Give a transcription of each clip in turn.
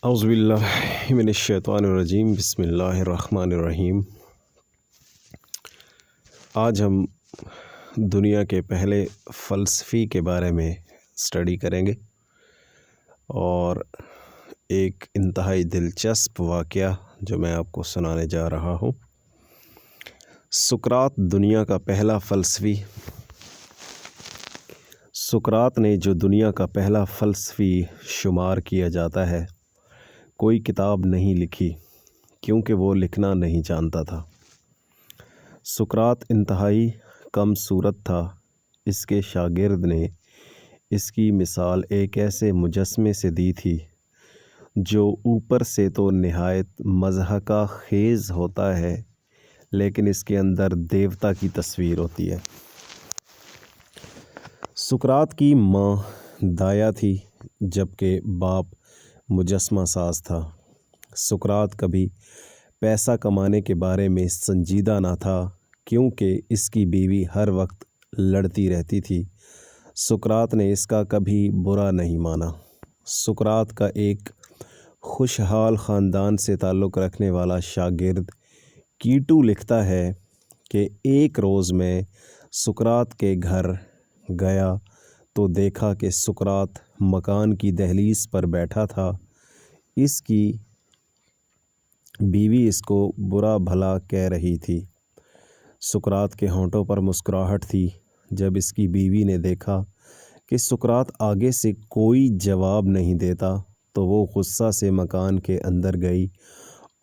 اعوذ باللہ من الشیطان الرجیم، بسم اللہ الرحمن الرحیم۔ آج ہم دنیا کے پہلے فلسفی کے بارے میں اسٹڈی کریں گے اور ایک انتہائی دلچسپ واقعہ جو میں آپ کو سنانے جا رہا ہوں۔ سقراط دنیا کا پہلا فلسفی سقراط نے جو دنیا کا پہلا فلسفی شمار کیا جاتا ہے، کوئی کتاب نہیں لکھی کیونکہ وہ لکھنا نہیں جانتا تھا۔ سقراط انتہائی کم صورت تھا۔ اس کے شاگرد نے اس کی مثال ایک ایسے مجسمے سے دی تھی جو اوپر سے تو نہایت مضحکہ خیز ہوتا ہے، لیکن اس کے اندر دیوتا کی تصویر ہوتی ہے۔ سقراط کی ماں دایا تھی جبکہ باپ مجسمہ ساز تھا۔ سقراط کبھی پیسہ کمانے کے بارے میں سنجیدہ نہ تھا کیونکہ اس کی بیوی ہر وقت لڑتی رہتی تھی۔ سقراط نے اس کا کبھی برا نہیں مانا۔ سقراط کا ایک خوشحال خاندان سے تعلق رکھنے والا شاگرد کیٹو لکھتا ہے کہ ایک روز میں سقراط کے گھر گیا تو دیکھا کہ سقراط مکان کی دہلیز پر بیٹھا تھا۔ اس کی بیوی اس کو برا بھلا کہہ رہی تھی۔ سقراط کے ہونٹوں پر مسکراہٹ تھی۔ جب اس کی بیوی نے دیکھا کہ سقراط آگے سے کوئی جواب نہیں دیتا تو وہ غصہ سے مکان کے اندر گئی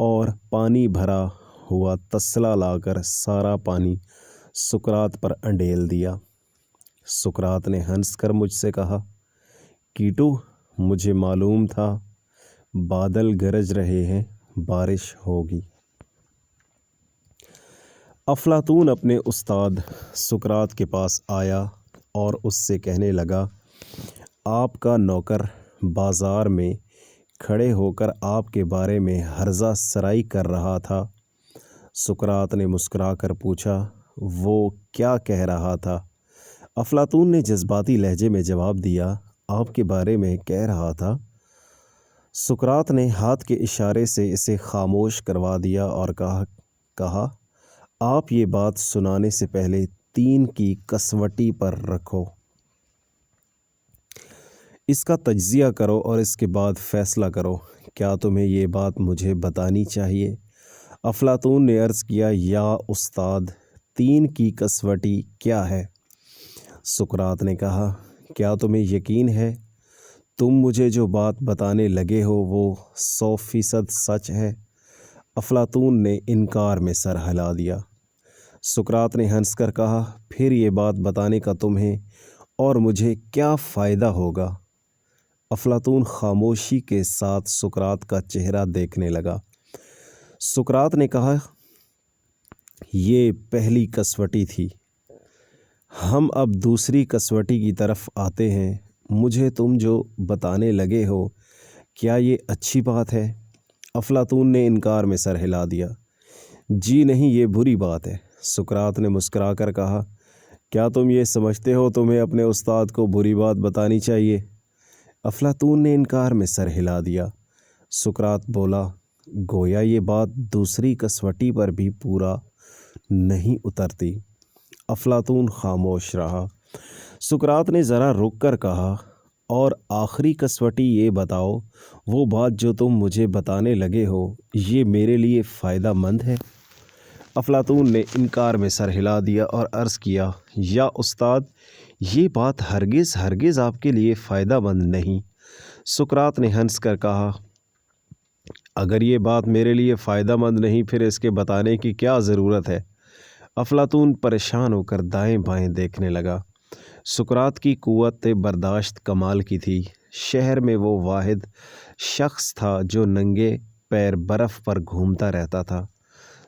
اور پانی بھرا ہوا تسلا لا کر سارا پانی سقراط پر انڈیل دیا۔ سقراط نے ہنس کر مجھ سے کہا، کیٹو، مجھے معلوم تھا بادل گرج رہے ہیں، بارش ہوگی۔ افلاطون اپنے استاد سقراط کے پاس آیا اور اس سے کہنے لگا، آپ کا نوکر بازار میں کھڑے ہو کر آپ کے بارے میں ہرزہ سرائی کر رہا تھا۔ سقراط نے مسکرا کر پوچھا، وہ کیا کہہ رہا تھا؟ افلاطون نے جذباتی لہجے میں جواب دیا، آپ کے بارے میں کہہ رہا تھا۔ سقراط نے ہاتھ کے اشارے سے اسے خاموش کروا دیا اور کہا، آپ یہ بات سنانے سے پہلے 3 کی کسوٹی پر رکھو۔ اس کا تجزیہ کرو اور اس کے بعد فیصلہ کرو۔ کیا تمہیں یہ بات مجھے بتانی چاہیے؟ افلاطون نے عرض کیا، یا استاد، 3 کی کسوٹی کیا ہے؟ سقراط نے کہا، کیا تمہیں یقین ہے تم مجھے جو بات بتانے لگے ہو وہ 100% سچ ہے؟ افلاطون نے انکار میں سر ہلا دیا۔ سقراط نے ہنس کر کہا، پھر یہ بات بتانے کا تمہیں اور مجھے کیا فائدہ ہوگا؟ افلاطون خاموشی کے ساتھ سقراط کا چہرہ دیکھنے لگا۔ سقراط نے کہا، یہ پہلی کسوٹی تھی، ہم اب دوسری کسوٹی کی طرف آتے ہیں۔ مجھے تم جو بتانے لگے ہو، کیا یہ اچھی بات ہے؟ افلاطون نے انکار میں سر ہلا دیا۔ جی نہیں، یہ بری بات ہے۔ سقراط نے مسکرا کر کہا، کیا تم یہ سمجھتے ہو تمہیں اپنے استاد کو بری بات بتانی چاہیے؟ افلاطون نے انکار میں سر ہلا دیا۔ سقراط بولا، گویا یہ بات دوسری کسوٹی پر بھی پورا نہیں اترتی۔ افلاطون خاموش رہا۔ سقراط نے ذرا رک کر کہا، اور آخری کسوٹی یہ بتاؤ، وہ بات جو تم مجھے بتانے لگے ہو، یہ میرے لیے فائدہ مند ہے؟ افلاطون نے انکار میں سر ہلا دیا اور عرض کیا، یا استاد، یہ بات ہرگز آپ کے لیے فائدہ مند نہیں۔ سقراط نے ہنس کر کہا، اگر یہ بات میرے لیے فائدہ مند نہیں، پھر اس کے بتانے کی کیا ضرورت ہے؟ افلاطون پریشان ہو کر دائیں بائیں دیکھنے لگا۔ سقراط کی قوت برداشت کمال کی تھی۔ شہر میں وہ واحد شخص تھا جو ننگے پیر برف پر گھومتا رہتا تھا۔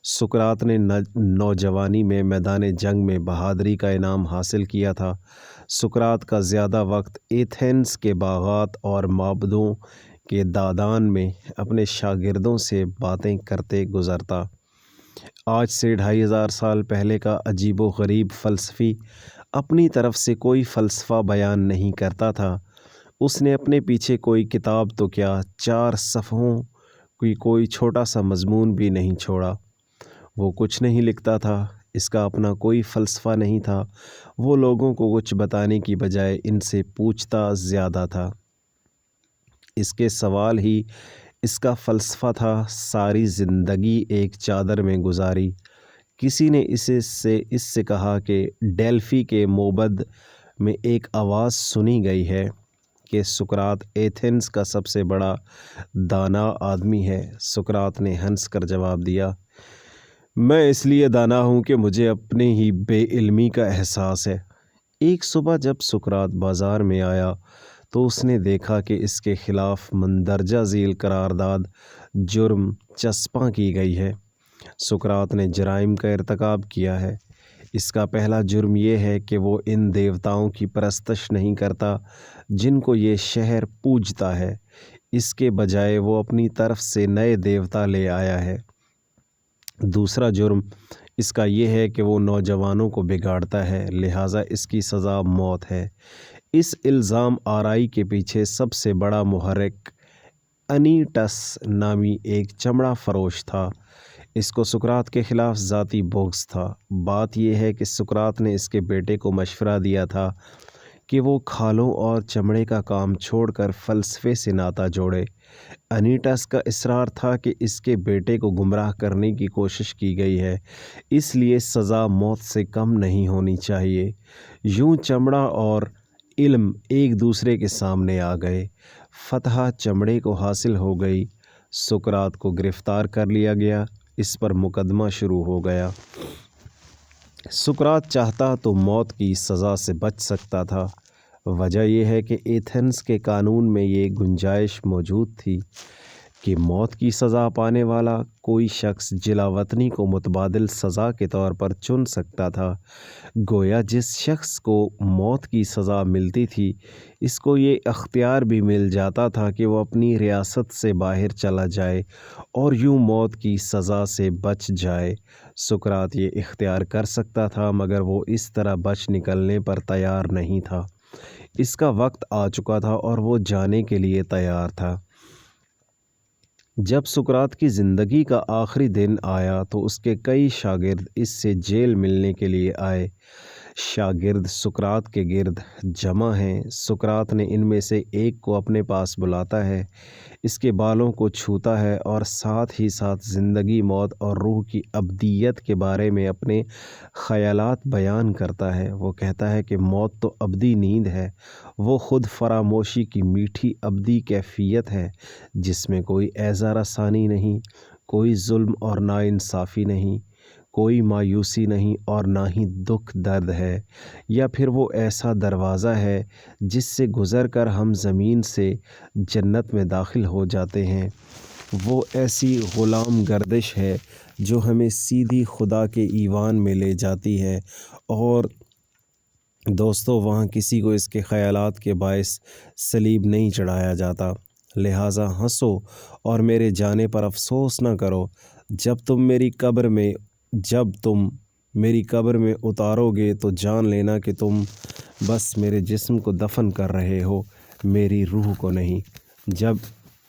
سقراط نے نوجوانی میں میدان جنگ میں بہادری کا انعام حاصل کیا تھا۔ سقراط کا زیادہ وقت ایتھنز کے باغات اور معبدوں کے دادان میں اپنے شاگردوں سے باتیں کرتے گزرتا۔ آج سے 2500 سال پہلے کا عجیب و غریب فلسفی اپنی طرف سے کوئی فلسفہ بیان نہیں کرتا تھا، उसने अपने पीछे कोई किताब तो क्या 4 सफ़हों की कोई छोटा सा मज़मून भी नहीं छोड़ा। वो कुछ नहीं लिखता था, इसका अपना कोई फ़लसफ़ा नहीं था। वो लोगों को कुछ बताने की बजाय इनसे पूछता ज़्यादा था। इसके सवाल ही इसका फ़लसफ़ा था। सारी ज़िंदगी एक चादर में गुजारी। किसी ने इससे कहा कि डेल्फी के मोबद में एक आवाज़ सुनी गई है कि सुकरात एथेंस का सबसे बड़ा दाना आदमी है। सुकरात ने हंसकर जवाब दिया, मैं इसलिए दाना हूँ कि मुझे अपनी ही बेइल्मी का एहसास है। एक सुबह जब सुकरात बाज़ार में आया तो उसने देखा कि इसके ख़िलाफ़ मंदरजा झील करारदाद जुर्म चस्पा की गई है। सुकरात ने जराइम का इर्तिकाब किया है। इसका पहला जुर्म ये है कि वो इन देवताओं की परस्तश नहीं करता जिनको ये शहर पूजता है। इसके बजाय वो अपनी तरफ से नए देवता ले आया है। दूसरा जुर्म इसका ये है कि वो नौजवानों को बिगाड़ता है, लिहाजा इसकी सज़ा मौत है। इस इल्ज़ाम आराई के पीछे सबसे बड़ा मुहर्रिक अनीटस नामी एक चमड़ा फरोश था। इसको सुकरात के ख़िलाफ़ ज़ाती बुग़्ज़ था। बात यह है कि सुकरात ने इसके बेटे को मशवरा दिया था कि वो खालों और चमड़े का काम छोड़कर फ़लसफ़े से नाता जोड़े। अनीटस का इसरार था कि इसके बेटे को गुमराह करने की कोशिश की गई है, इसलिए सज़ा मौत से कम नहीं होनी चाहिए। यूं चमड़ा और इल्म एक दूसरे के सामने आ गए। फतह चमड़े को हासिल हो गई। सुकरात को गिरफ़्तार कर लिया गया। इस पर मुकदमा शुरू हो गया। सुकरात चाहता तो मौत की सज़ा से बच सकता था। वजह यह है कि एथेंस के कानून में ये गुंजाइश मौजूद थी कि मौत की सज़ा पाने वाला कोई शख्स जिलावतनी को मुतबादिल सज़ा के तौर पर चुन सकता था। गोया जिस शख्स को मौत की सज़ा मिलती थी, इसको ये अख्तियार भी मिल जाता था कि वो अपनी रियासत से बाहर चला जाए और यूं मौत की सज़ा से बच जाए। सुकरात ये इख्तियार कर सकता था, मगर वो इस तरह बच निकलने पर तैयार नहीं था। इसका वक्त आ चुका था और वो जाने के लिए तैयार था। जब सुकरात की ज़िंदगी का आखिरी दिन आया तो उसके कई शागिर्द इससे जेल मिलने के लिए आए। शागिर्द सुकरात के गिर्द जमा हैं। सुकरात ने इनमें से एक को अपने पास बुलाता है, इसके बालों को छूता है और साथ ही साथ ज़िंदगी, मौत और रूह की अब्दियत के बारे में अपने ख़यालात बयान करता है। वो कहता है कि मौत तो अब्दी नींद है, वो ख़ुद फरामोशी की मीठी अब्दी कैफ़ियत है जिसमें कोई एज़ार आसानी नहीं, कोई जुल्म और नाइंसाफ़ी नहीं, कोई मायूसी नहीं और ना ही दुख दर्द है। या फिर वो ऐसा दरवाज़ा है जिससे गुज़र कर हम ज़मीन से जन्नत में दाखिल हो जाते हैं। वो ऐसी ग़ुलाम गर्दिश है जो हमें सीधी खुदा के ईवान में ले जाती है। और दोस्तों, वहाँ किसी को इसके ख़यालात के बायस सलीब नहीं चढ़ाया जाता। लिहाजा हंसो और मेरे जाने पर अफसोस न करो। जब तुम मेरी कब्र में उतारोगे तो जान लेना कि तुम बस मेरे जिस्म को दफन कर रहे हो, मेरी रूह को नहीं। जब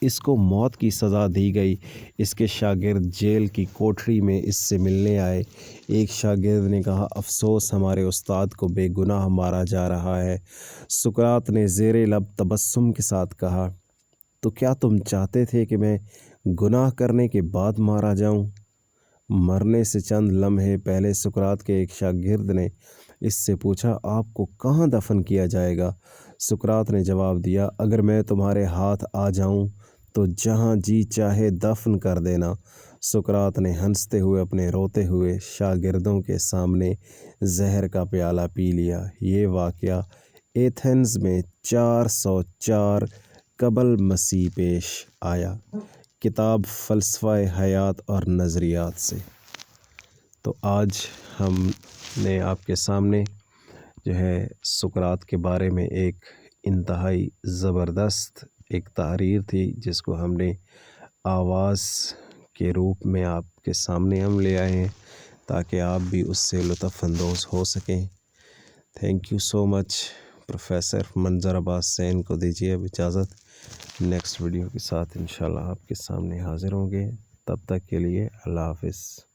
इसको मौत की सज़ा दी गई, इसके शागिर्द जेल की कोठरी में इससे मिलने आए। एक शागिर्द ने कहा, अफसोस, हमारे उस्ताद को बेगुनाह मारा जा रहा है। सुकरात ने ज़ेरे लब तबस्सुम के साथ कहा, तो क्या तुम चाहते थे कि मैं गुनाह करने के बाद मारा जाऊं? मरने से चंद लम्हे पहले सुकरात के एक शागिर्द ने इससे पूछा, आपको कहाँ दफन किया जाएगा? सुकरात ने जवाब दिया, अगर मैं तुम्हारे हाथ आ जाऊं तो जहाँ जी चाहे दफन कर देना। सुकरात ने हंसते हुए अपने रोते हुए शागिर्दों के सामने जहर का प्याला पी लिया। ये वाक़या एथेंस में 404 कबल मसीह पेश आया। किताब फ़लसफ़ा हयात और नज़रियात से। तो आज हमने आपके सामने जो है सुकरात के बारे में एक इंतहाई ज़बरदस्त एक तहरीर थी, जिसको हमने आवाज़ के रूप में आपके सामने हम ले आए हैं ताकि आप भी उससे लुत्फ़ अंदोज़ हो सकें। Thank you so much professor منظر عباس سین کو دیجیے اب اجازت. نیکسٹ ویڈیو کے ساتھ انشاءاللہ آپ کے سامنے حاضر ہوں گے. تب تک کے لیے اللہ حافظ.